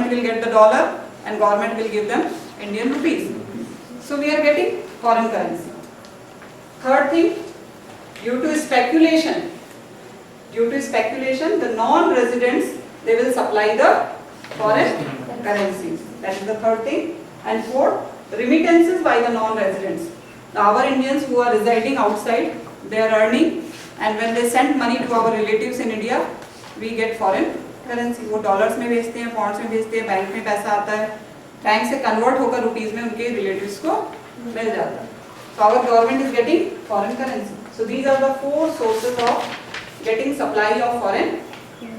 government will get the dollar and government will give them Indian rupees. So we are getting foreign currency. Third thing, due to speculation, the non-residents, they will supply the foreign currencies. That is the third thing. And fourth, remittances by the non-residents. Our Indians who are residing outside, they are earning, and when they send money to our relatives in India, we get foreign currency. वो dollars में भेजते हैं, Pond's में भेजते हैं, bank में पैसा आता है, बैंक से कन्वर्ट होकर रुपीस में उनके रिलेटिव्स को मिल जाता है. So our government is getting foreign currency. So these are the four sources of getting supply of foreign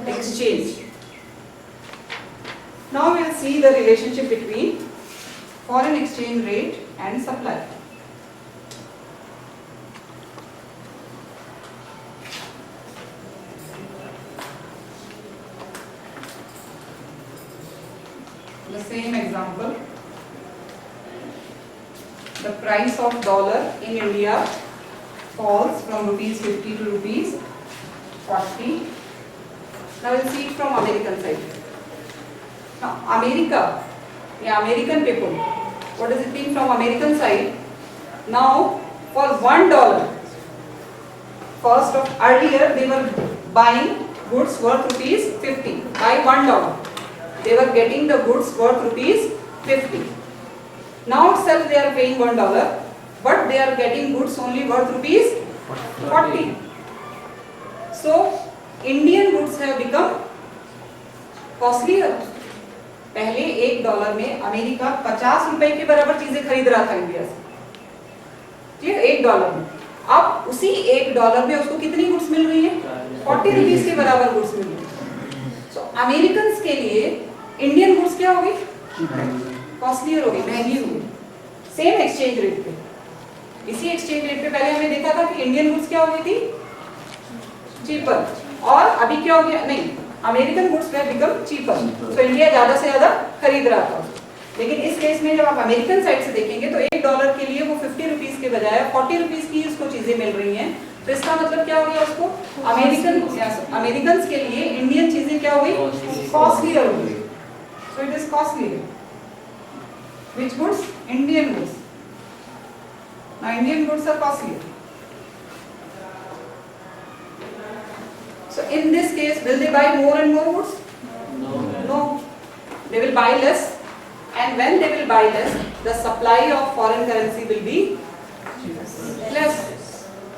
exchange. Now we will see the relationship between foreign exchange rate and supply. The same example. The price of dollar in India falls from rupees 50 to rupees 40. Now we'll see it from American side. Now America, American people, what does it mean from American side? Now for $1, first of earlier they were buying goods worth rupees 50. By $1, they were getting the goods worth rupees 50. Now itself they are paying $1, but they are getting goods only worth rupees 40. So Indian goods have become costlier. पहले $1 में America 50 रुपए के बराबर चीजें खरीद रहा था India से, ठीक है, $1 में. अब उसी $1 में उसको कितनी गुड्स मिल रही है? 40 रुपीस के बराबर गुड्स मिल रही है. सो अमेरिकन के लिए इंडियन गुड्स क्या हो गई? कॉस्टलियर हो गई, महंगी हो गई. सेम एक्सचेंज रेट पे, इसी एक्सचेंज रेट पे पहले हमने देखा था कि इंडियन गुड्स क्या हो गई थी? चीपर. और अभी क्या हो गया? नहीं, American goods have become cheaper. तो इंडिया ज्यादा से ज्यादा खरीद रहा था. लेकिन इस केस में जब आप अमेरिकन साइड से देखेंगे तो $1 के लिए वो 50 रुपीस के बजाय 40 रुपीस की उसको चीजें मिल रही हैं. तो इसका मतलब क्या हो गया? उसको अमेरिकन के लिए इंडियन चीजें क्या हो गई? कॉस्टलियर हो गई. So it is costlier. Which goods? Indian goods. Now Indian goods are costlier. So in this case, will they buy more and more goods? No. They will buy less, and when they will buy less, the supply of foreign currency will be less.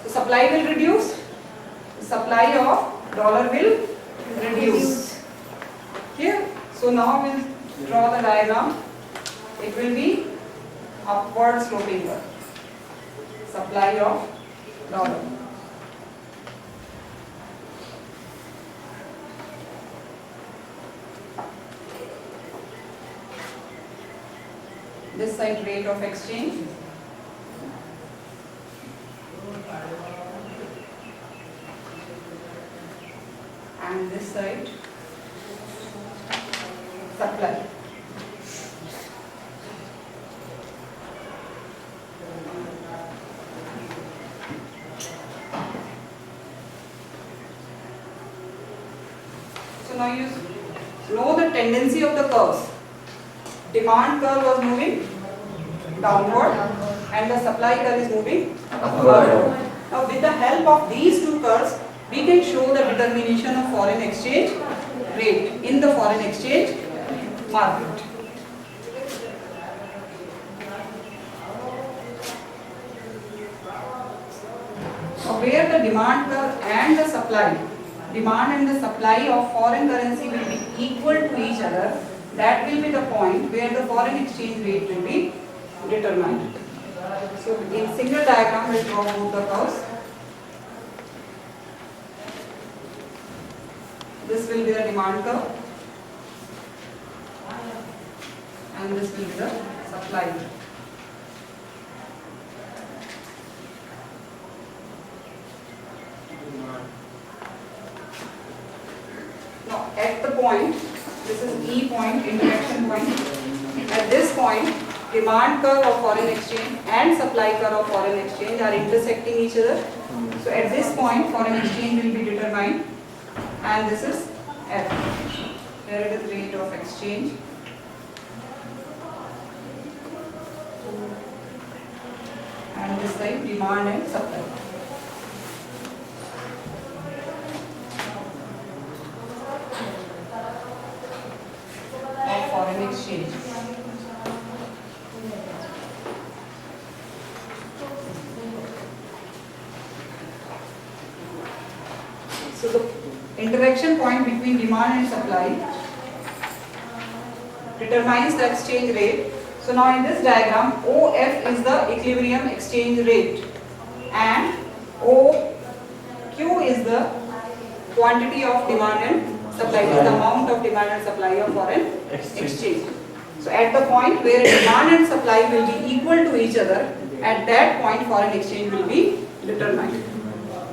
So supply will reduce. The supply of dollar will reduce. Here. So now we'll draw the diagram. It will be upward sloping curve. Supply of dollar. This side rate of exchange. And this side supply. Now you know the tendency of the curves. Demand curve was moving downward and the supply curve is moving upward. Now with the help of these two curves, we can show the determination of foreign exchange rate in the foreign exchange market. So where the demand curve and the supply of foreign currency will be equal to each other, that will be the point where the foreign exchange rate will be determined. So in single diagram we will draw both the curves. This will be the demand curve and this will be the supply curve. Now at the point, this is E point, interaction point. At this point, demand curve of foreign exchange and supply curve of foreign exchange are intersecting each other. So at this point, foreign exchange will be determined, and this is F. Here it is rate of exchange. describe demand and supply. Of foreign exchange. So the interaction point between demand and supply determines the exchange rate. So now in this diagram, OF is the equilibrium exchange rate and OQ is the quantity of demand and supply, is the amount of demand and supply of foreign exchange. So at the point where demand and supply will be equal to each other, at that point foreign exchange will be determined.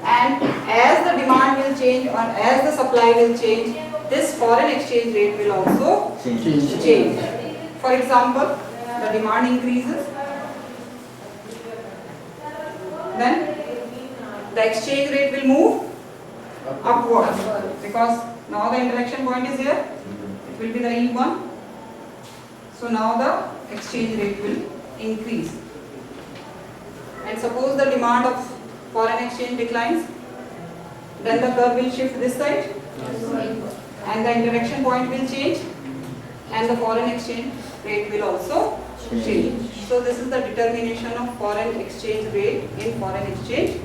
And as the demand will change or as the supply will change, this foreign exchange rate will also change. For example, the demand increases, then the exchange rate will move upward because now the interaction point is here. It will be the E1. So now the exchange rate will increase. And suppose the demand of foreign exchange declines, then the curve will shift this side and the interaction point will change and the foreign exchange rate will also change. So this is the determination of foreign exchange rate in foreign exchange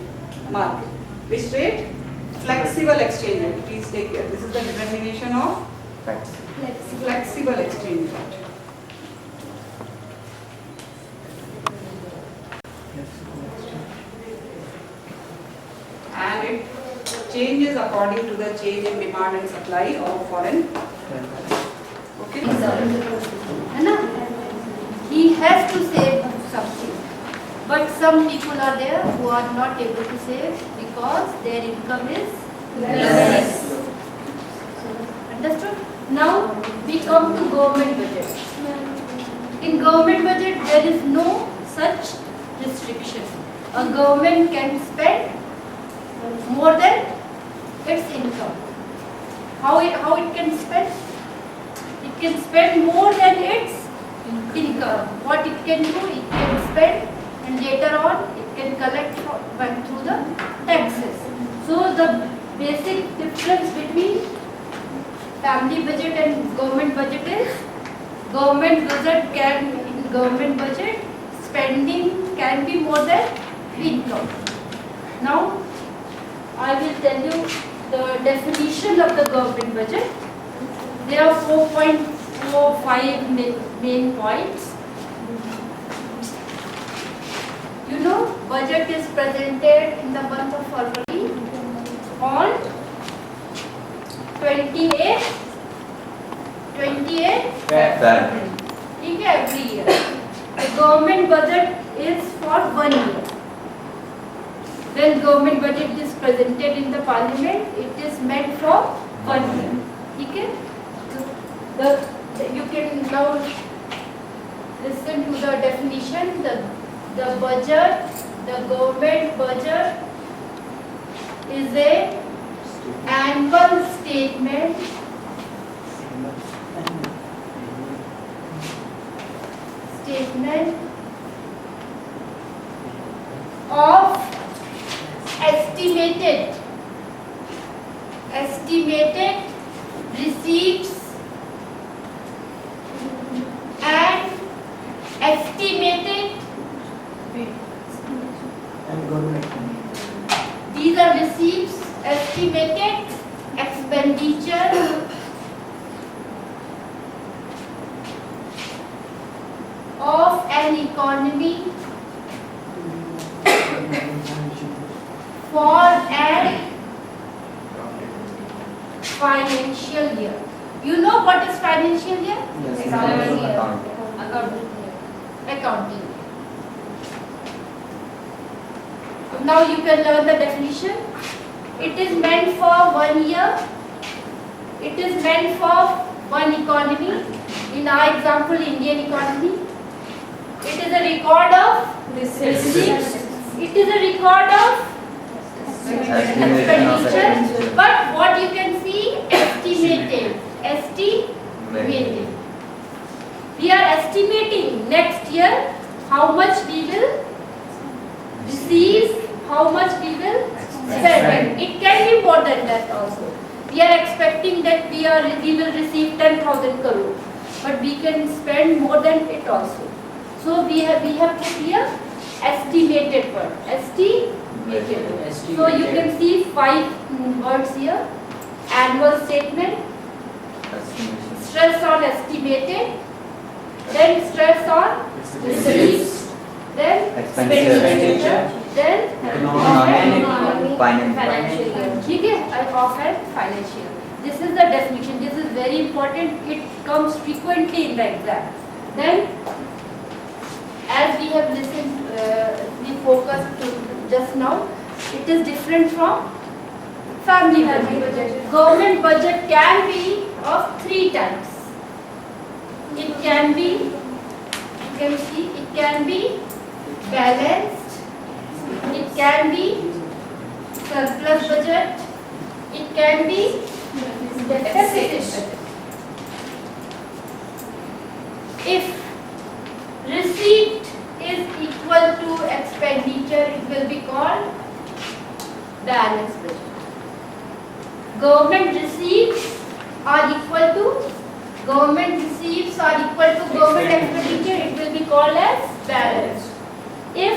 market. Which rate? Flexible exchange rate. Please take care. This is the determination of flexible exchange rate. And it changes according to the change in demand and supply of foreign. Okay? He has to save something, but some people are there who are not able to save because their income is less. Understood? Now we come to government budget. In government budget there is no such restriction. A government can spend more than its income. How it can spend? It can spend more than its income. What it can do, it can spend and later on it can collect through the taxes. So the basic difference between family budget and government budget is in government budget spending can be more than income. Now I will tell you the definition of the government budget. There are 4.45 main points. You know, budget is presented in the month of February on 28 February. Every year. The government budget is for 1 year. When government budget is presented in the parliament, it is meant for 1 year. Okay? You can now listen to the definition. The budget, the government budget is a annual statement of estimated receipts and estimated these are receipts, estimated expenditure of an economy for an financial year. You know what is financial year? Yes. Accounting. Now you can learn the definition. It is meant for 1 year. It is meant for one economy. In our example, Indian economy. It is a record of receipts. It is a record of expenditure. But what you can see, estimated. We are estimating next year how much we will receives, how much we will spend. It can be more than that also. We are expecting that we will receive 10,000 crore, but we can spend more than it also. So we have put here estimated word. Estimated word. So you can see 5 words here. Annual statement, stress on estimated, then stress on receipts, then expenditure, then financial year. ठीक है, of and financial. This is the definition. This is very important. It comes frequently in the exam. Then, as we have listened, we focused to just now. It is different from family budget. Government budget can be of 3 types. It can be, you can see, it can be balanced, it can be surplus budget, it can be deficit budget. If receipt is equal to expenditure, it will be called balanced budget. Government receipts are equal to government expenditure, it will be called as balance. If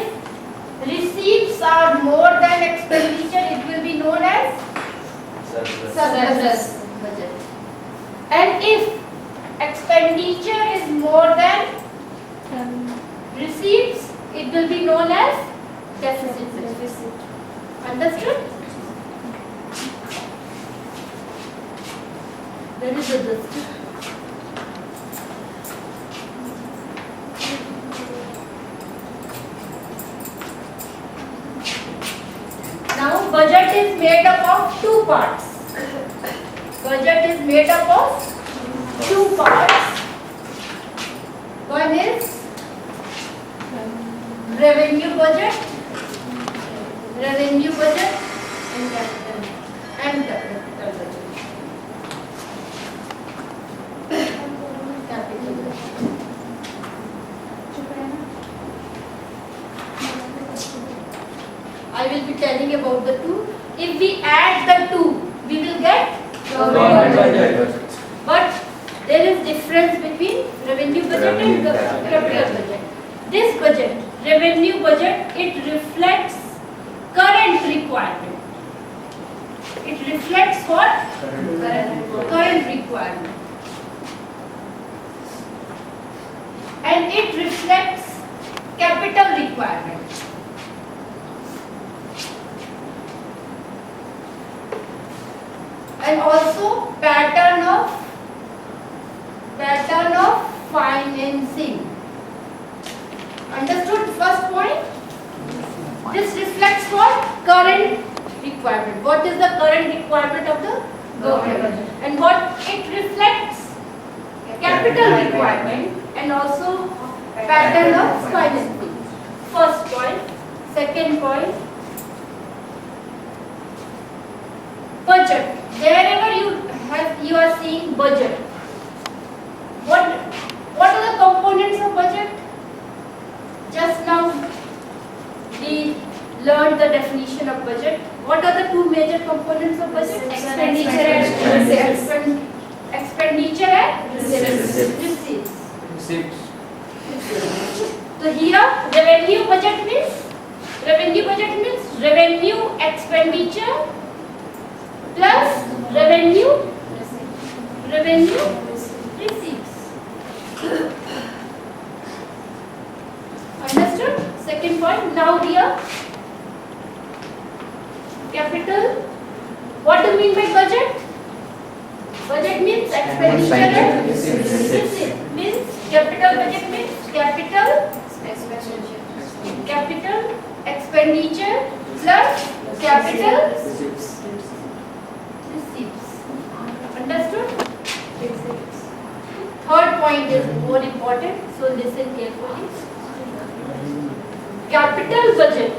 receipts are more than expenditure, it will be known as surplus budget. And if expenditure is more than receipts, it will be known as deficit budget. Understood? There is a deficit. Now, budget is made up of 2 parts. Budget is made up of 2 parts. One is revenue budget and capital budget. I will be telling about the 2. If we add the 2, we will get government budget. But there is difference between revenue budget and capital budget. This budget, revenue budget, it reflects current requirement. It reflects what? Current requirement. And it reflects capital requirement. And also pattern of financing. Understood first point? This reflects what? Current requirement. What is the current requirement of the government? And what it reflects? Capital requirement and also pattern of financing. First point. Second point. Budget. Wherever you are seeing budget. What are the components of budget? Just now we learned the definition of budget. What are the 2 major components of budget? Expenditure and receipts. Expenditure and receipts. So here revenue budget means revenue expenditure plus revenue receipts. Understood? Second point. Now here capital. What do you mean by budget? Budget means expenditure and receipt. Means capital budget means capital expenditure plus capital receipts. Understood? Third point is more important, so listen carefully. Capital budget,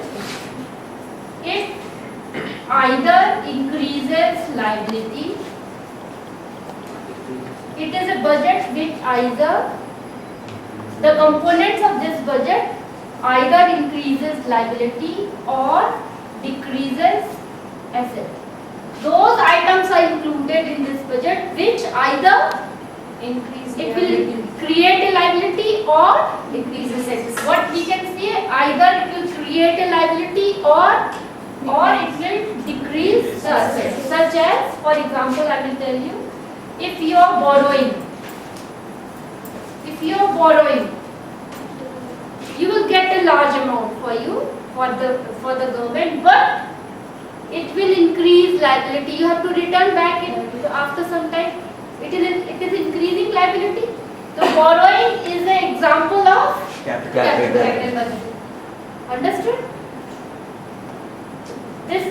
it either increases liability, it is a budget which either the components of this budget either increases liability or decreases asset. Those items are included in this budget which either it will create a liability or decreases asset. What we can say, either it will create a liability or it will decrease the asset. Such as, for example, I will tell you, if you are borrowing, you will get a large amount for you for the government, but it will increase liability. You have to return back it after some time. It is increasing liability. So borrowing is an example of capital budget. Understood? This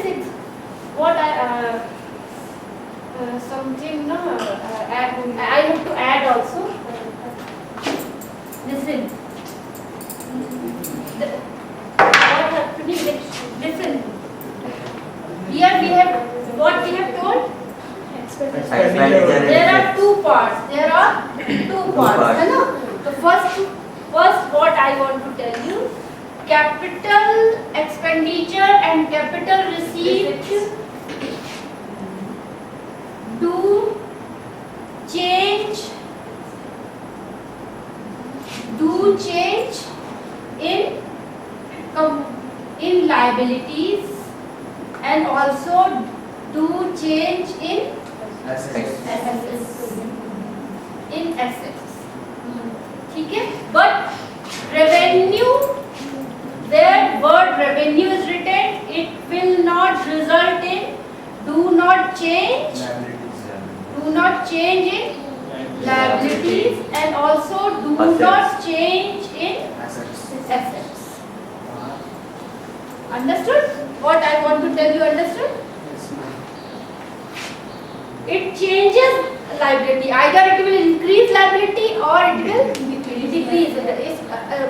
is what I something no I have to add also. Listen. What happening? Listen. Here we have what we have told. There are two parts. है ना? So first what I want to tell you, capital expenditure and capital receipt do change in liabilities and also do change in assets. ठीक है? But revenue, where word revenue is written, it will not result in do not change in liabilities and also do not change in assets. Understood? What I want to tell you, understood? It changes liability. Either it will increase liability or it will decrease.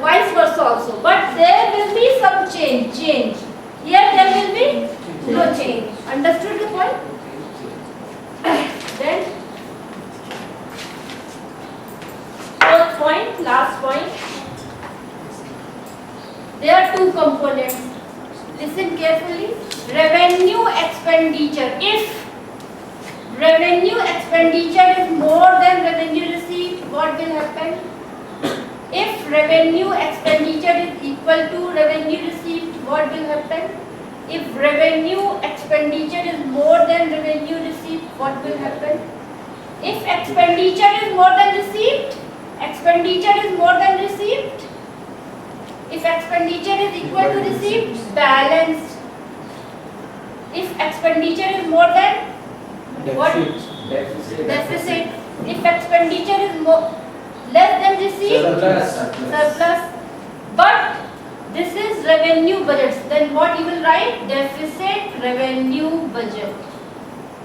Vice versa also. But there will be some change. Here there will be no change. Understood the point? Then fourth point, last point. There are two components. Listen carefully. Revenue expenditure. If revenue expenditure is more than revenue received, what will happen? If revenue expenditure is equal to revenue received, what will happen? If revenue expenditure is more than revenue received, what will happen? If expenditure is more than received, if expenditure is equal to received, balanced. If expenditure is more than what? Deficit. If expenditure is less than received, surplus. But this is revenue budget. Then what you will write? Deficit revenue budget,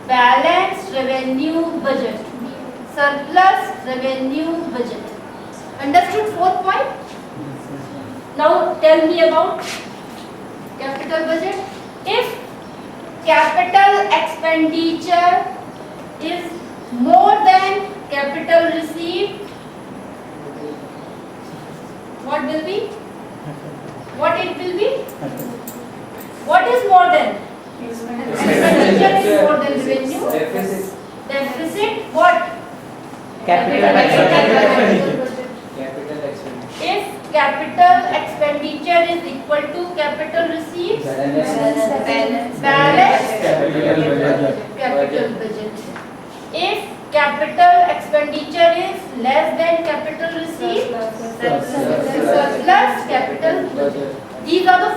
balanced revenue budget, surplus revenue budget. Understood fourth point? Now tell me about capital budget. If capital expenditure is more than capital received, what will be? What it will be? What is more than? Expenditure is more than revenue. Deficit. What? Capital expenditure. If capital expenditure is equal to capital received, balance capital budget. If capital expenditure is less than capital received, surplus capital budget. These are the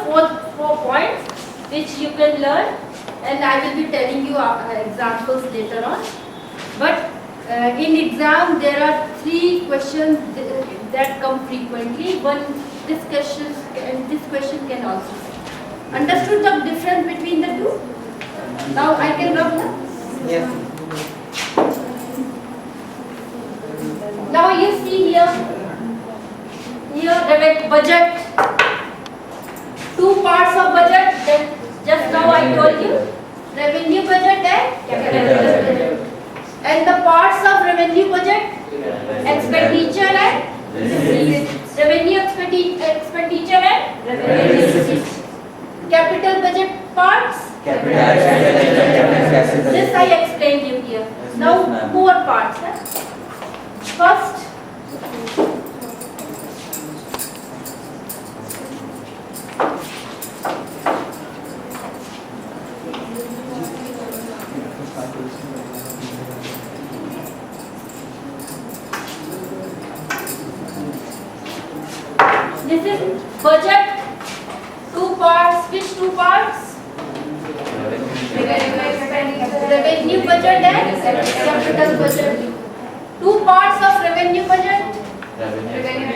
four points which you can learn, and I will be telling you examples later on. But in exam there are 3 questions that come frequently. This question can also. Understood the difference between the two? Now I can rub now? Yes. Now you see here the budget. 2 parts of budget. That just now I told you. Revenue budget and capital budget. And the parts of revenue budget, expenditure and receipts. Revenue expenditure and revenue receipt. Capital budget parts. This I explained you here. Now more parts. First, this is budget. Two parts. Which two parts? Revenue budget and capital budget. Two parts of revenue budget. Revenue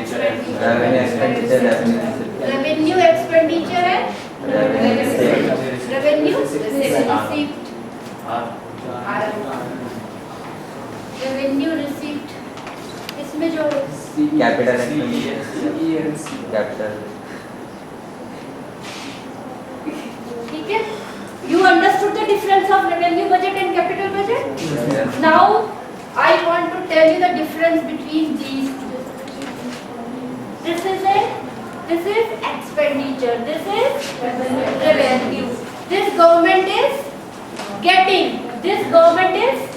expenditure and revenue receipt. Revenue receipt. इसमें जो है Capital ठीक है? You understood the difference of revenue budget and capital budget? Now I want to tell you the difference between these two. This is expenditure. This is revenue. This government is getting. This government is